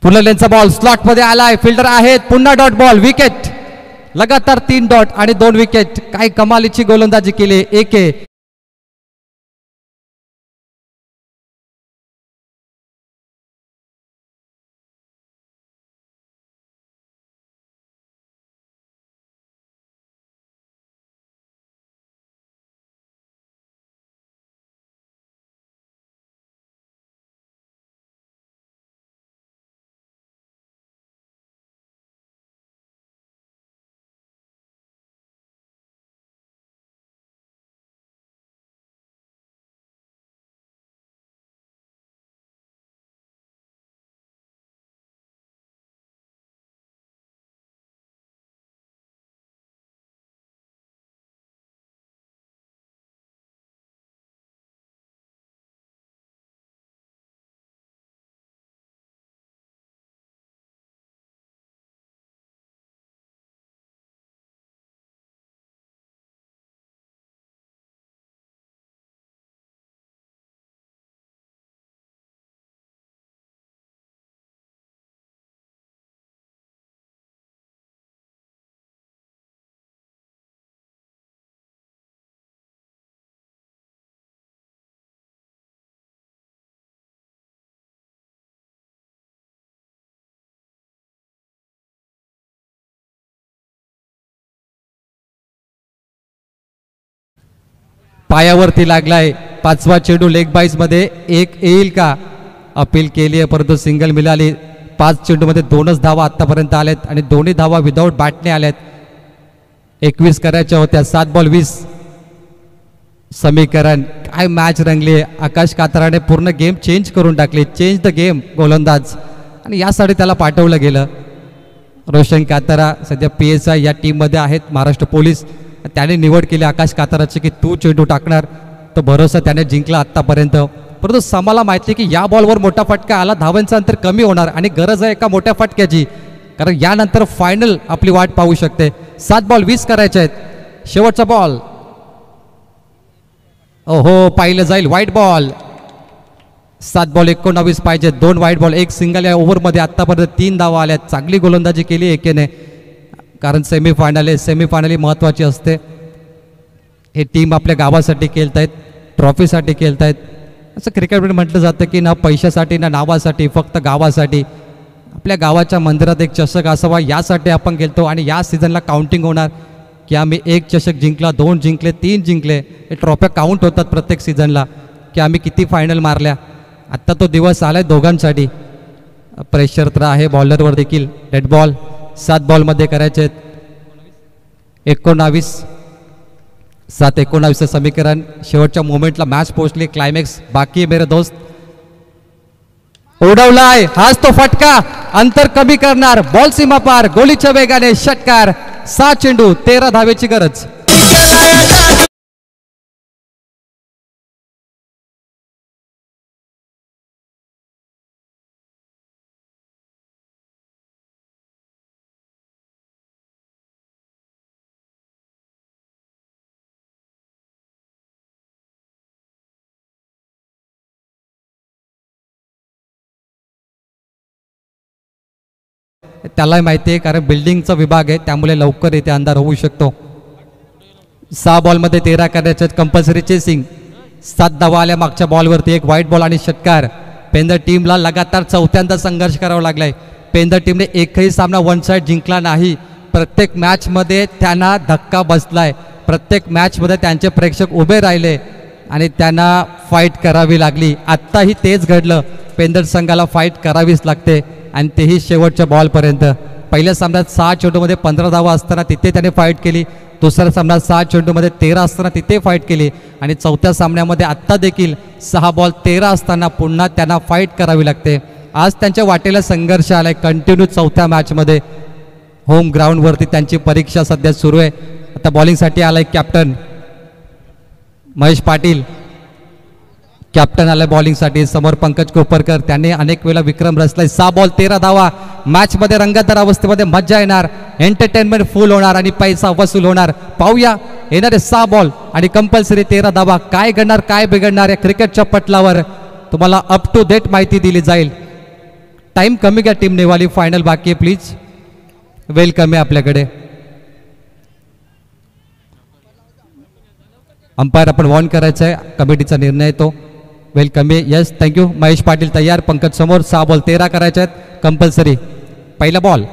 पुललेंचा बॉल स्लॉट मध्ये आलाय फिल्डर आहेत पुन्हा डॉट बॉल विकेट लगातार 3 डॉट आणि 2 विकेट काय कमालीची गोलंदाजी केली AK पायावरती लागलाय 5वा चेंडू लेग बाईस मध्ये एक येईल का अपील केली आहे परंतु सिंगल मिळाली 5 चेंडूमध्ये 2च धावा आतापर्यंत आल्यात आणि दोन्ही धावा विदाऊट बॅटने आल्यात 21 करायच्या होत्या 7 बॉल 20 समीकरण काय मॅच रंगली आकाश कातराने पूर्ण गेम चेंज करून टाकली चेंज द गेम गोलंदाज आणि यासाठी त्याला पाठवलं गेलं रोशन कातारा सध्या PSI या टीममध्ये आहेत महाराष्ट्र पोलीस त्याने निवड केली आकाश काताराची की तू चेंडू टाकणार तो भरोसा त्याने जिंकला आत्तापर्यंत परंतु समाला माहिती की या बॉलवर मोठा फटका आला धावांचं अंतर कमी होणार आणि गरज आहे एका मोठ्या फटक्याची कारण यानंतर फायनल आपली वाट पाहू शकते 7 बॉल 20 करायचे आहेत शेवटचा बॉल ओहो पाहिलं जाईल व्हाईट बॉल 7 बॉल 19 पाहिजे 2 व्हाईट बॉल 1 सिंगल या ओव्हरमध्ये आत्तापर्यंत 3 धावा आल्या चांगली गोलंदाजी केली एकेने कारण सेमीफायनल आहे सेमीफायनल महत्त्वाची असते हे टीम आपल्या गावासाठी खेळतायत ट्रॉफीसाठी खेळतायत असं क्रिकेटमध्ये म्हटलं जातं की ना पैशासाठी ना नावासाठी फक्त गावासाठी आपल्या गावाच्या मंदिरात एक चषक असावा यासाठी आपण खेळतो आणि या सीझनला काउंटिंग होणार की आम्ही 1 चषक जिंकला 2 जिंकले 3 जिंकले हे ट्रॉफ्या काउंट होतात प्रत्येक सीझनला की आम्ही किती फायनल मारल्या आत्ता तो दिवस आलाय दोघांसाठी प्रेशर तर आहे बॉलरवर देखील डेड बॉल 7 बॉलमध्ये करायचे 19 7-19 समीकरण शेवटच्या मोमेंटला मॅच पोहोचली क्लायमॅक्स बाकी मेरे दोस्त उडवलाय हाच तो फटका अंतर कमी करणार बॉल सीमा पार गोलीच्या वेगाने षटकार 6 चेंडू 13 धावेची गरज त्यालाही माहिती आहे, कारण बिल्डिंगचा विभाग आहे त्यामुळे लवकर इथे अंधार होऊ शकतो. 6 बॉलमध्ये 13 करण्याचे कंपल्सरी चेसिंग. 7 धावा आल्या मागच्या बॉलवरती, एक व्हाईट बॉल आणि षटकार. पेंदर टीमला लगातार चौथ्यांदा संघर्ष करावा लागलाय. पेंदर टीमने एकही सामना वन साईड जिंकला नाही. प्रत्येक मॅचमध्ये त्यांना धक्का बसलाय. प्रत्येक मॅचमध्ये त्यांचे प्रेक्षक उभे राहिले आणि त्यांना फाईट करावी लागली. आत्ताही तेच घडलं. पेंदर संघाला फाईट करावीच लागते आणि तेही शेवटच्या बॉलपर्यंत. पहिल्या सामन्यात 6 चेंडूमध्ये 15 धावा असताना तिथे त्याने फाईट केली. दुसऱ्या सामन्यात 6 चेंडूमध्ये 13 असताना तिथे फाईट केली आणि चौथ्या सामन्यामध्ये आत्ता देखील 6 बॉल 13 असताना पुन्हा त्यांना फाईट करावी लागते. आज त्यांच्या वाटेला संघर्ष आलाय कंटिन्यू चौथ्या मॅचमध्ये. होम ग्राउंडवरती त्यांची परीक्षा सध्या सुरू आहे. आता बॉलिंगसाठी आलाय कॅप्टन महेश पाटील. कॅप्टन आलाय बॉलिंगसाठी. समोर पंकज कोपरकर, त्याने अनेक वेळा विक्रम रचलाय. 6 बॉल 13 धावा. मॅचमध्ये रंगतदार अवस्थेमध्ये मज्जा येणार, एंटरटेनमेंट फुल होणार आणि पैसा वसूल होणार. पाहूया येणारे 6 बॉल आणि कंपल्सरी 13 धावा काय घडणार, काय बिघडणार या क्रिकेटच्या पटलावर तुम्हाला अप टू डेट माहिती दिली जाईल. टाइम कमी घ्या टीम नेवाली, फायनल बाकी आहे प्लीज. वेल कमी आपल्याकडे. अंपायर आपण वॉर्न करायचं आहे, कमिटीचा निर्णय तो. वेल कमी. Yes thank you. महेश पाटील तयार. पंकज समोर. 6 बॉल 13 करायचे आहेत कंपल्सरी. पहिला बॉल.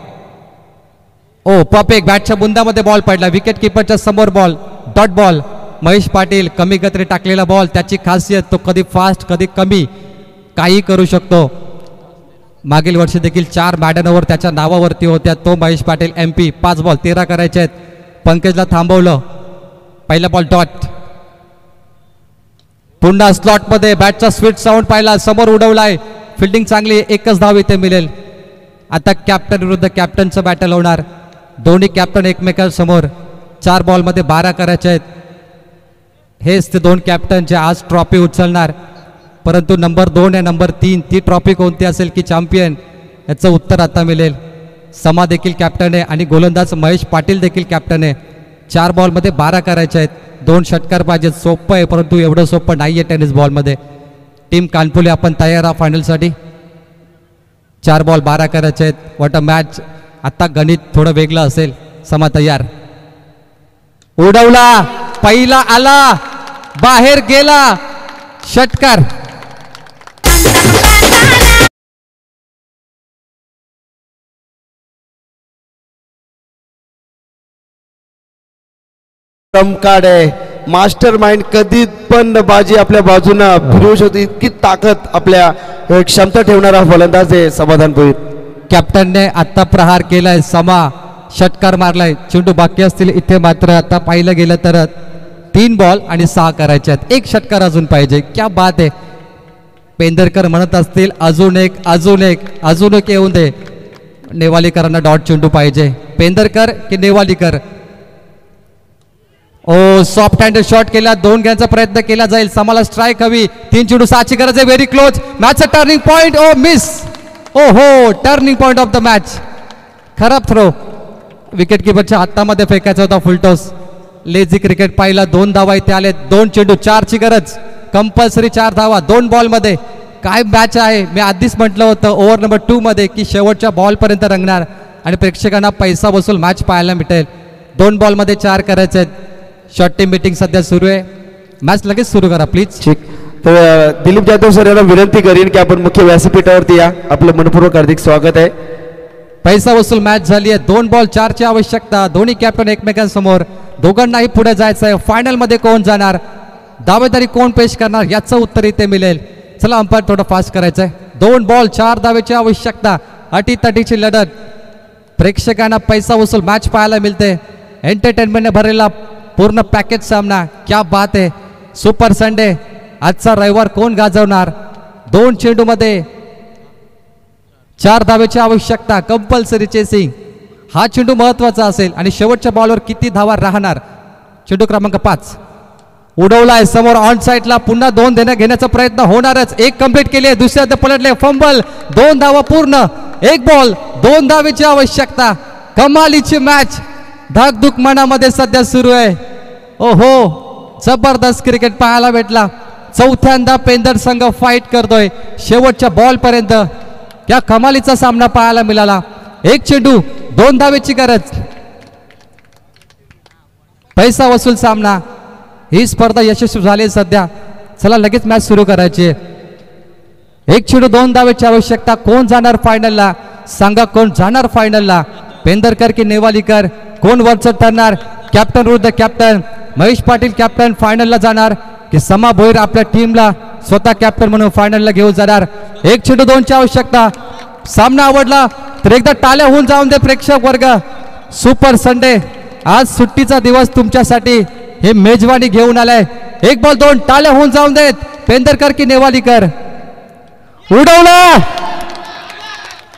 ओ पॉप, एक बॅटच्या बुंदामध्ये बॉल पडला. विकेट किपरच्या समोर ball. Dot ball. Mahesh Patil कमी गतीने टाकलेला बॉल. त्याची खासियत तो कधी फास्ट कधी कमी काही करू शकतो. मागील वर्षी देखील 4 मॅडन ओव्हर त्याच्या नावावरती होत्या. तो महेश पाटील MP. 5 बॉल 13 करायचे आहेत. पंकजला थांबवलं. पहिला बॉल डॉट. पुन्हा स्लॉटमध्ये बॅटचा स्वीट साऊंड पाहिला. समोर उडवलाय. फिल्डिंग चांगली. एकच धाव इथे मिळेल. आता कॅप्टन विरुद्ध कॅप्टनचं बॅटल होणार. दोन्ही कॅप्टन एकमेकांसमोर. 4 बॉलमध्ये 12 करायचे आहेत. हेच ते 2 कॅप्टन जे आज ट्रॉफी उचलणार. परंतु नंबर 2 आणि नंबर 3 ती ट्रॉफी कोणती असेल की चॅम्पियन, याचं उत्तर आता मिळेल. समा देखील कॅप्टन आहे आणि गोलंदाज महेश पाटील देखील कॅप्टन आहे. 4 बॉलमध्ये 12 करायचे आहेत. 2 षटकार पाहिजेत. सोपं आहे परंतु एवढं सोपं नाही आहे टेनिस बॉलमध्ये. टीम कानपुले आपण तयार आहात फायनलसाठी. 4 बॉल 12 करायचे आहेत. What a match. आत्ता गणित थोडं वेगळं असेल. समा तयार. उडवला. पहिला आला. बाहेर गेला. षटकार. कार्ड आहे. मास्टर माइंड कधी पण बाजी आपल्या बाजूनं फिरवू शकतो, इतकी ताकद आपल्या क्षमता ठेवणारा फलंदाज आहे समाधान भोईर. कॅप्टनने आता प्रहार केलाय. समा षटकार मारलाय. चेंडू बाकी असतील इथे. मात्र आता पाहिलं गेलं तर 3 बॉल आणि 6 करायचे आहेत. 1 षटकार अजून पाहिजे. क्या बात आहे. पेंदरकर म्हणत असतील अजून एक अजून एक अजून एक येऊन दे. नेवालीकरांना डॉट चेंडू पाहिजे. पेंदरकर की नेवालीकर. ओ सॉफ्ट हँड शॉट केला. 2 घेण्याचा प्रयत्न केला जाईल. समाला स्ट्राईक हवी. 3 चेंडू 6ची गरज आहे. Very close. मॅचचा turning point. Oh miss. Oh हो turning point of the match. खराब थ्रो. विकेट किपरच्या हातामध्ये फेकायचा होता फुलटॉस. लेझी क्रिकेट पाहिला. 2 धावा इथे आले. 2 चेंडू 4ची गरज. कंपल्सरी 4 धावा 2 बॉलमध्ये. काय मॅच आहे. मी आधीच म्हटलं होतं ओव्हर नंबर 2 मध्ये की शेवटच्या बॉलपर्यंत रंगणार आणि प्रेक्षकांना पैसा वसूल मॅच पाहायला मिळेल. 2 बॉलमध्ये 4 करायचे आहेत. शॉर्ट टीम मीटिंग सध्या सुरू आहे. मॅच लगेच सुरू करा प्लीज. ठीक. तर दिलीप जाधव सर यांना विनंती करीन की आपण मुख्य व्यासपीठावरती या. आपलं मनपूर्वक हार्दिक स्वागत आहे. पैसा वसूल मॅच झाली आहे. 2 बॉल 4ची आवश्यकता. दोन्ही कॅप्टन एकमेकांसमोर. दोघांनाही पुढे जायचं आहे. फायनलमध्ये कोण जाणार, दावेदारी कोण पेश करणार याचं उत्तर इथे मिळेल. चला अंपायर थोडं फास्ट करायचं आहे. 2 बॉल 4 धावेची आवश्यकता. अटीतटीची लढत. प्रेक्षकांना पैसा वसूल मॅच पाहायला मिळते. एंटरटेनमेंटने भरलेला पूर्ण पॅकेज सामना. क्या बात आहे. Super Sunday. आजचा रविवार कोण गाजवणार. 2 चेंडूमध्ये 4 धावेची आवश्यकता. Compulsory chasing. हा चेंडू महत्वाचा असेल आणि शेवटच्या बॉलवर किती धावा राहणार. चेंडू क्रमांक 5 उडवलाय समोर ऑन साईडला. पुन्हा 2 घेण्याचा प्रयत्न होणारच. 1 कंप्लीट केली. दुसऱ्या पलटले. फंबल. 2 धावा पूर्ण. 1 बॉल 2 धावेची आवश्यकता. कमालीची मॅच धाकधूक मनामध्ये सध्या सुरू आहे. ओहो जबरदस्त क्रिकेट पाहायला भेटला. चौथ्यांदा पेंदर संघ फाईट करतोय शेवटच्या बॉल पर्यंत. त्या कमालीचा सामना पाहायला मिळाला. एक चेंडू 2 धावेची गरज. पैसा वसूल सामना. ही स्पर्धा यशस्वी झाली सध्या. चला लगेच मॅच सुरू करायची. एक चेंडू 2 धावेची आवश्यकता. कोण जाणार फायनलला सांगा, कोण जाणार फायनलला? पेंदरकर की नेवालीकर, कोण वरचढ ठरणार? कॅप्टन विरुद्ध कॅप्टन. महेश पाटील कॅप्टन फायनलला जाणार की समा भोईर आपल्या टीमला स्वतः कॅप्टन म्हणून फायनलला घेऊन जाणार? एक चेंडू 2 ची आवश्यकता. सामना आवडला तर एकदा टाळ्या होऊन जाऊन दे प्रेक्षक वर्ग. सुपर संडे, आज सुट्टीचा दिवस तुमच्यासाठी हे मेजवानी घेऊन आलाय. 1 बॉल 2, टाळ्या होऊन जाऊन देत. पेंदरकर की नेवालीकर, उडवला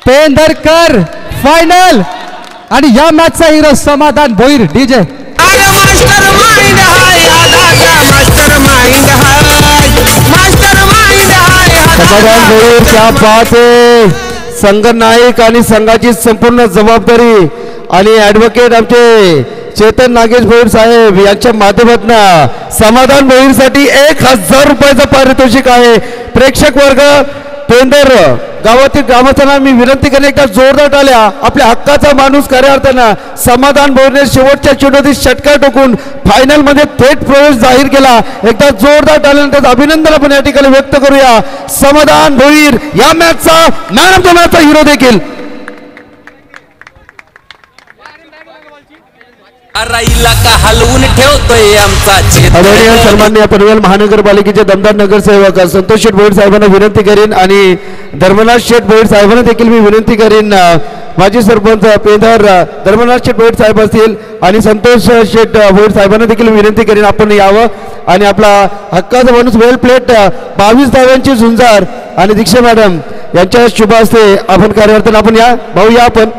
पेंदरकर फायनल. आणि या मॅचचा हिरो समाधान भोईर. डीजे समाधान भोईर, क्या बात आहे. संघ नायक आणि संघाची संपूर्ण जबाबदारी आणि ऍडव्होकेट आमचे चेतन नागेश भोईर साहेब यांच्या माध्यमातून समाधान भोईरसाठी 1000 रुपयाचं पारितोषिक आहे. प्रेक्षक वर्ग, पेंदर गावातील ग्रामस्थांना मी विनंती करेन, एकदा जोरदार टाळ्या. आपल्या हक्काचा माणूस खऱ्या अर्थानं समाधान भोईरने शेवटच्या चेंडूतील षटकार टोकून फायनल मध्ये थेट प्रवेश जाहीर केला. एकदा जोरदार टाळ्यानंतर अभिनंदन आपण या ठिकाणी व्यक्त करूया. समाधान भोईर या मॅचचा मॅन ऑफ द मॅचचा हिरो देखील. इलाका हलवून ठेवतोय आमचा आदरणीय सन्माननीय पनवेल महानगरपालिकेचे दमदार नगरसेवक संतोष शेठ भोईर साहेबांना विनंती करेन आणि धर्मनाथ शेठ भोईर साहेबांना देखील मी विनंती करेन. माजी सरपंच पेंदर धर्मनाथ शेठ भोईर साहेब असतील आणि संतोष शेठ भोईर साहेबांना देखील विनंती करेन आपण यावं आणि आपला हक्काचा माणूस वेल प्लेट 22 धाव्यांची झुंजार आणि दीक्षा मॅडम यांच्या शुभ हस्ते आपण कार्यवर्तन आपण या भाऊ या आपण.